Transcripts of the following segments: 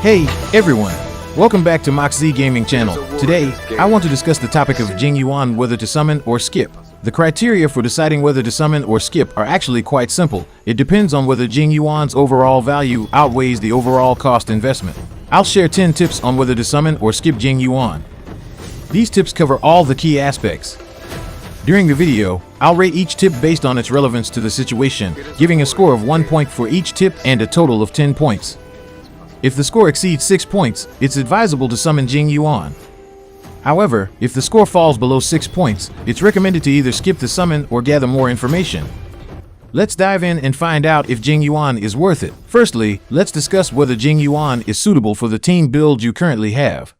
Hey everyone, welcome back to Mox Z Gaming channel. Today, I want to discuss the topic of Jing Yuan whether to summon or skip. The criteria for deciding whether to summon or skip are actually quite simple. It depends on whether Jing Yuan's overall value outweighs the overall cost investment. I'll share 10 tips on whether to summon or skip Jing Yuan. These tips cover all the key aspects. During the video, I'll rate each tip based on its relevance to the situation, giving a score of 1 point for each tip and a total of 10 points. If the score exceeds 6 points, it's advisable to summon Jing Yuan. However, if the score falls below 6 points, it's recommended to either skip the summon or gather more information. Let's dive in and find out if Jing Yuan is worth it. Firstly, let's discuss whether Jing Yuan is suitable for the team build you currently have.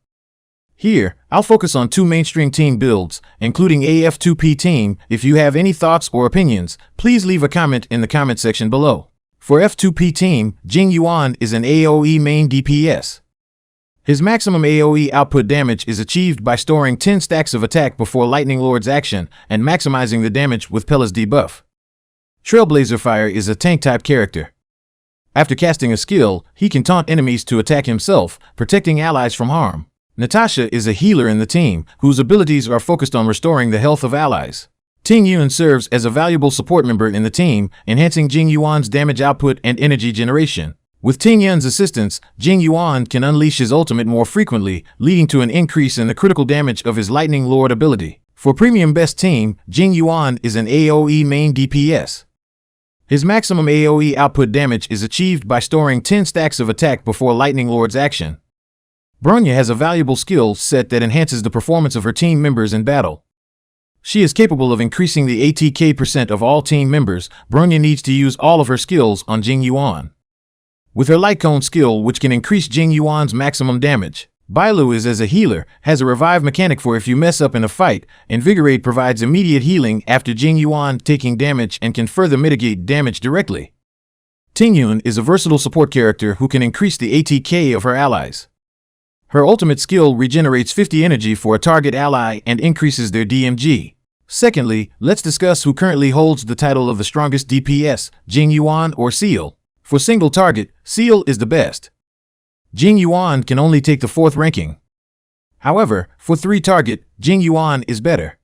Here, I'll focus on 2 mainstream team builds, including AF2P team. If you have any thoughts or opinions, please leave a comment in the comment section below. For F2P team, Jing Yuan is an AoE main DPS. His maximum AoE output damage is achieved by storing 10 stacks of attack before Lightning Lord's action and maximizing the damage with Pella's debuff. Trailblazer Fire is a tank-type character. After casting a skill, he can taunt enemies to attack himself, protecting allies from harm. Natasha is a healer in the team, whose abilities are focused on restoring the health of allies. Jing Yuan serves as a valuable support member in the team, enhancing Jing Yuan's damage output and energy generation. With Jing Yuan's assistance, Jing Yuan can unleash his ultimate more frequently, leading to an increase in the critical damage of his Lightning Lord ability. For Premium Best Team, Jing Yuan is an AoE main DPS. His maximum AoE output damage is achieved by storing 10 stacks of attack before Lightning Lord's action. Bronya has a valuable skill set that enhances the performance of her team members in battle. She is capable of increasing the ATK percent of all team members. Bronya needs to use all of her skills on Jing Yuan. With her Light Cone skill, which can increase Jing Yuan's maximum damage. Bailu is as a healer, has a revive mechanic for if you mess up in a fight. Invigorate provides immediate healing after Jing Yuan taking damage and can further mitigate damage directly. Jing Yuan is a versatile support character who can increase the ATK of her allies. Her ultimate skill regenerates 50 energy for a target ally and increases their DMG. Secondly, let's discuss who currently holds the title of the strongest DPS, Jing Yuan or Seele. For single target, Seele is the best. Jing Yuan can only take the 4th ranking. However, for 3 target, Jing Yuan is better.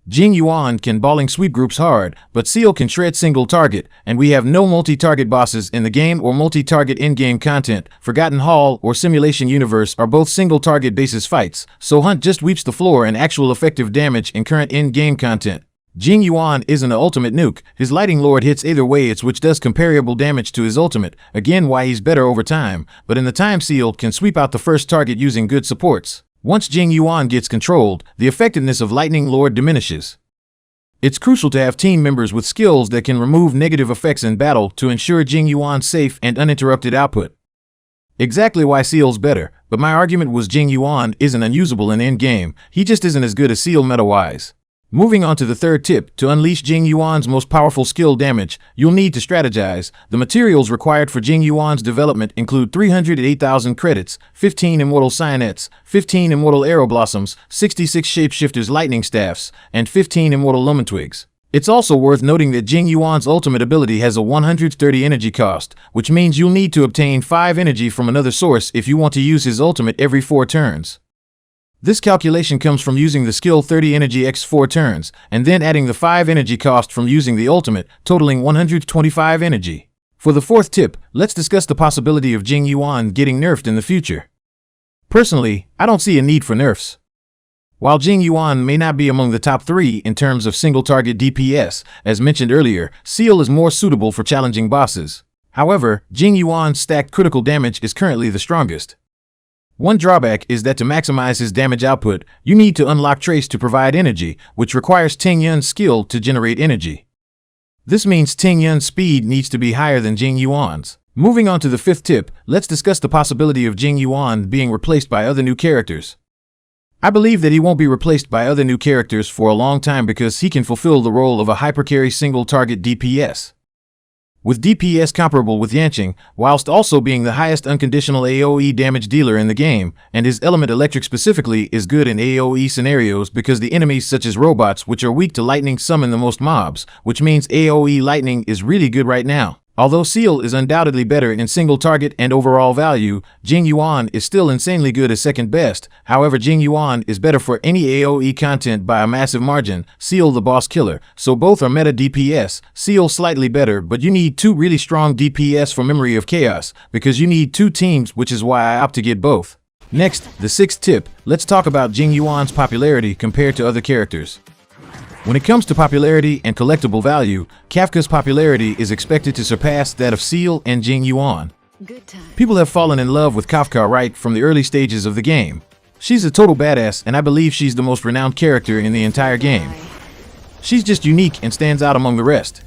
Jing Yuan can balling sweep groups hard, but Seele can shred single target, and we have no multi-target bosses in the game or multi-target in-game content. Forgotten Hall or Simulation Universe are both single-target basis fights, so Hunt just weeps the floor and actual effective damage in current in-game content. Jing Yuan isn't an ultimate nuke. His Lightning Lord hits either way, which does comparable damage to his ultimate, again why he's better over time, but in the time Seele can sweep out the first target using good supports. Once Jing Yuan gets controlled, the effectiveness of Lightning Lord diminishes. It's crucial to have team members with skills that can remove negative effects in battle to ensure Jing Yuan's safe and uninterrupted output. Exactly why Seele's better, but my argument was Jing Yuan isn't unusable in endgame, he just isn't as good as Seele meta-wise. Moving on to the 3rd tip, to unleash Jing Yuan's most powerful skill damage, you'll need to strategize. The materials required for Jing Yuan's development include 308,000 credits, 15 Immortal Cyanets, 15 Immortal Arrow Blossoms, 66 Shapeshifters Lightning Staffs, and 15 Immortal Lumen Twigs. It's also worth noting that Jing Yuan's ultimate ability has a 130 energy cost, which means you'll need to obtain 5 energy from another source if you want to use his ultimate every 4 turns. This calculation comes from using the skill 30 energy x 4 turns, and then adding the 5 energy cost from using the ultimate, totaling 125 energy. For the 4th tip, let's discuss the possibility of Jing Yuan getting nerfed in the future. Personally, I don't see a need for nerfs. While Jing Yuan may not be among the top 3 in terms of single-target DPS, as mentioned earlier, Seele is more suitable for challenging bosses. However, Jing Yuan's stacked critical damage is currently the strongest. One drawback is that to maximize his damage output, you need to unlock Trace to provide energy, which requires Jing Yuan's skill to generate energy. This means Jing Yuan's speed needs to be higher than Jing Yuan's. Moving on to the 5th tip, let's discuss the possibility of Jing Yuan being replaced by other new characters. I believe that he won't be replaced by other new characters for a long time because he can fulfill the role of a hypercarry single-target DPS. With DPS comparable with Yanqing, whilst also being the highest unconditional AoE damage dealer in the game, and his element Electric specifically is good in AoE scenarios because the enemies such as robots which are weak to lightning summon the most mobs, which means AoE lightning is really good right now. Although Seele is undoubtedly better in single target and overall value, Jing Yuan is still insanely good as second best. However, Jing Yuan is better for any AoE content by a massive margin, Seele the boss killer, so both are meta DPS, Seele slightly better, but you need two really strong DPS for Memory of Chaos, because you need two teams, which is why I opt to get both. Next, the sixth tip, let's talk about Jing Yuan's popularity compared to other characters. When it comes to popularity and collectible value, Kafka's popularity is expected to surpass that of Seele and Jing Yuan. People have fallen in love with Kafka right from the early stages of the game. She's a total badass, and I believe she's the most renowned character in the entire game. She's just unique and stands out among the rest.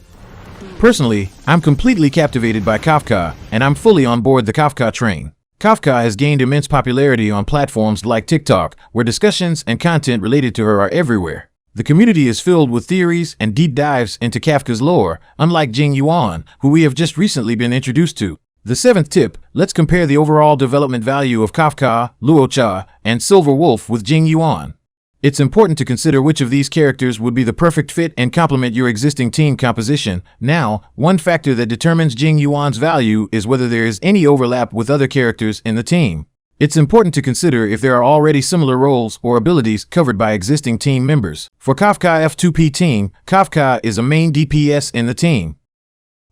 Personally, I'm completely captivated by Kafka, and I'm fully on board the Kafka train. Kafka has gained immense popularity on platforms like TikTok, where discussions and content related to her are everywhere. The community is filled with theories and deep dives into Kafka's lore, unlike Jing Yuan, who we have just recently been introduced to. The seventh tip, let's compare the overall development value of Kafka, Luocha, and Silver Wolf with Jing Yuan. It's important to consider which of these characters would be the perfect fit and complement your existing team composition. Now, one factor that determines Jing Yuan's value is whether there is any overlap with other characters in the team. It's important to consider if there are already similar roles or abilities covered by existing team members. For Kafka F2P team, Kafka is a main DPS in the team.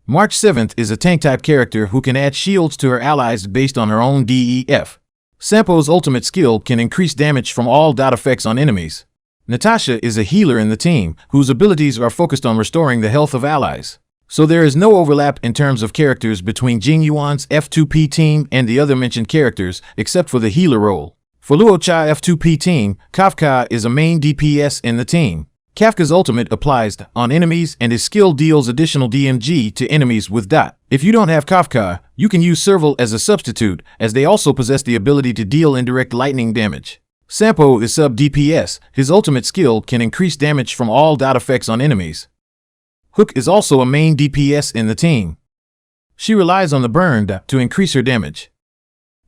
March 7th is a tank-type character who can add shields to her allies based on her own DEF. Sampo's ultimate skill can increase damage from all dot effects on enemies. Natasha is a healer in the team, whose abilities are focused on restoring the health of allies. So there is no overlap in terms of characters between Jing Yuan's F2P team and the other mentioned characters, except for the healer role. For Luocha F2P team, Kafka is a main DPS in the team. Kafka's ultimate applies on enemies and his skill deals additional DMG to enemies with dot. If you don't have Kafka, you can use Serval as a substitute, as they also possess the ability to deal indirect lightning damage. Sampo is sub DPS, his ultimate skill can increase damage from all dot effects on enemies. Hook is also a main DPS in the team. She relies on the burn to increase her damage.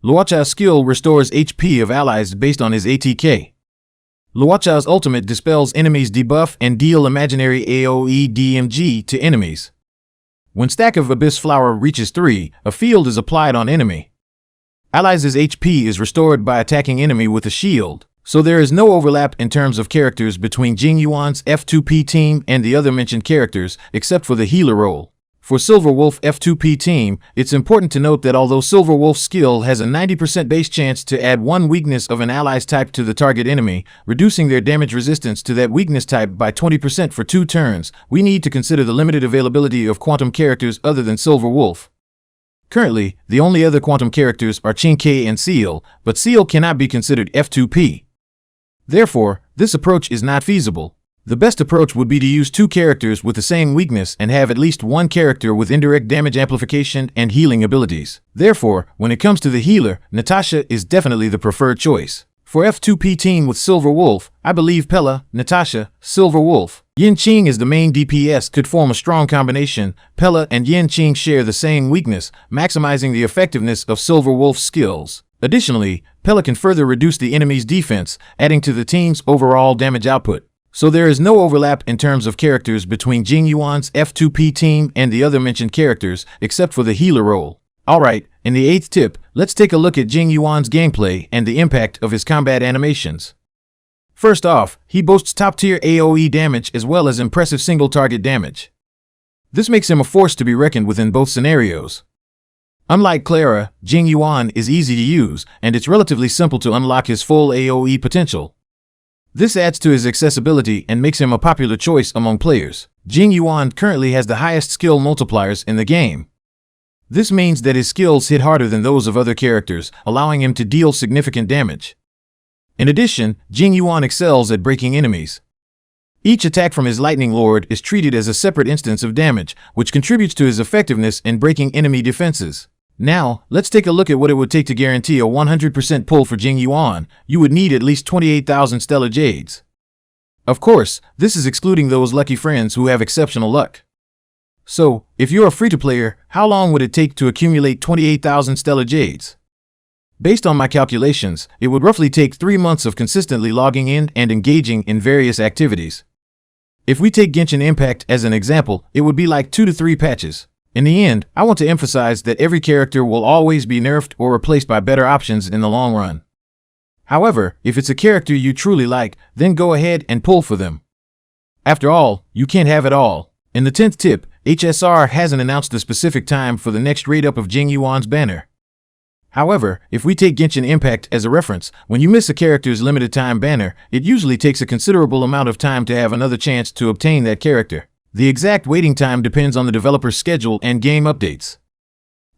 Luocha's skill restores HP of allies based on his ATK. Luocha's ultimate dispels enemies' debuff and deal imaginary AoE DMG to enemies. When Stack of Abyss Flower reaches 3, a field is applied on enemy. Allies' HP is restored by attacking enemy with a shield. So there is no overlap in terms of characters between Jing Yuan's F2P team and the other mentioned characters, except for the healer role. For Silver Wolf F2P team, it's important to note that although Silver Wolf's skill has a 90% base chance to add one weakness of an ally's type to the target enemy, reducing their damage resistance to that weakness type by 20% for 2 turns, we need to consider the limited availability of quantum characters other than Silver Wolf. Currently, the only other quantum characters are Chinke and Seele, but Seele cannot be considered F2P. Therefore, this approach is not feasible. The best approach would be to use 2 characters with the same weakness and have at least one character with indirect damage amplification and healing abilities. Therefore, when it comes to the healer, Natasha is definitely the preferred choice. For F2P team with Silver Wolf, I believe Pella, Natasha, Silver Wolf, Yin Qing as the main DPS could form a strong combination. Pella and Yin Qing share the same weakness, maximizing the effectiveness of Silver Wolf's skills. Additionally, Pella can further reduce the enemy's defense, adding to the team's overall damage output. So there is no overlap in terms of characters between Jing Yuan's F2P team and the other mentioned characters, except for the healer role. Alright, in the 8th tip, let's take a look at Jing Yuan's gameplay and the impact of his combat animations. First off, he boasts top-tier AoE damage as well as impressive single-target damage. This makes him a force to be reckoned with in both scenarios. Unlike Clara, Jing Yuan is easy to use, and it's relatively simple to unlock his full AoE potential. This adds to his accessibility and makes him a popular choice among players. Jing Yuan currently has the highest skill multipliers in the game. This means that his skills hit harder than those of other characters, allowing him to deal significant damage. In addition, Jing Yuan excels at breaking enemies. Each attack from his Lightning Lord is treated as a separate instance of damage, which contributes to his effectiveness in breaking enemy defenses. Now, let's take a look at what it would take to guarantee a 100% pull for Jing Yuan. You would need at least 28,000 Stellar Jades. Of course, this is excluding those lucky friends who have exceptional luck. So, if you're a free-to-player, how long would it take to accumulate 28,000 Stellar Jades? Based on my calculations, it would roughly take 3 months of consistently logging in and engaging in various activities. If we take Genshin Impact as an example, it would be like 2 to 3 patches. In the end, I want to emphasize that every character will always be nerfed or replaced by better options in the long run. However, if it's a character you truly like, then go ahead and pull for them. After all, you can't have it all. In the 10th tip, HSR hasn't announced the specific time for the next raid up of Jing Yuan's banner. However, if we take Genshin Impact as a reference, when you miss a character's limited time banner, it usually takes a considerable amount of time to have another chance to obtain that character. The exact waiting time depends on the developer's schedule and game updates.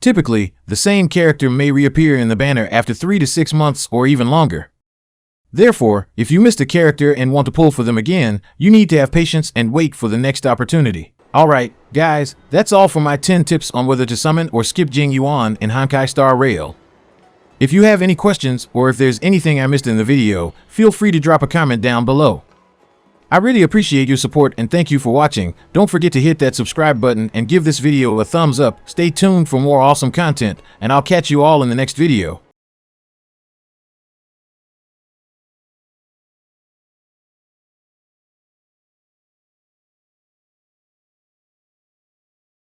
Typically, the same character may reappear in the banner after 3 to 6 months or even longer. Therefore, if you missed a character and want to pull for them again, you need to have patience and wait for the next opportunity. Alright, guys, that's all for my 10 tips on whether to summon or skip Jing Yuan in Honkai Star Rail. If you have any questions or if there's anything I missed in the video, feel free to drop a comment down below. I really appreciate your support and thank you for watching. Don't forget to hit that subscribe button and give this video a thumbs up. Stay tuned for more awesome content, and I'll catch you all in the next video.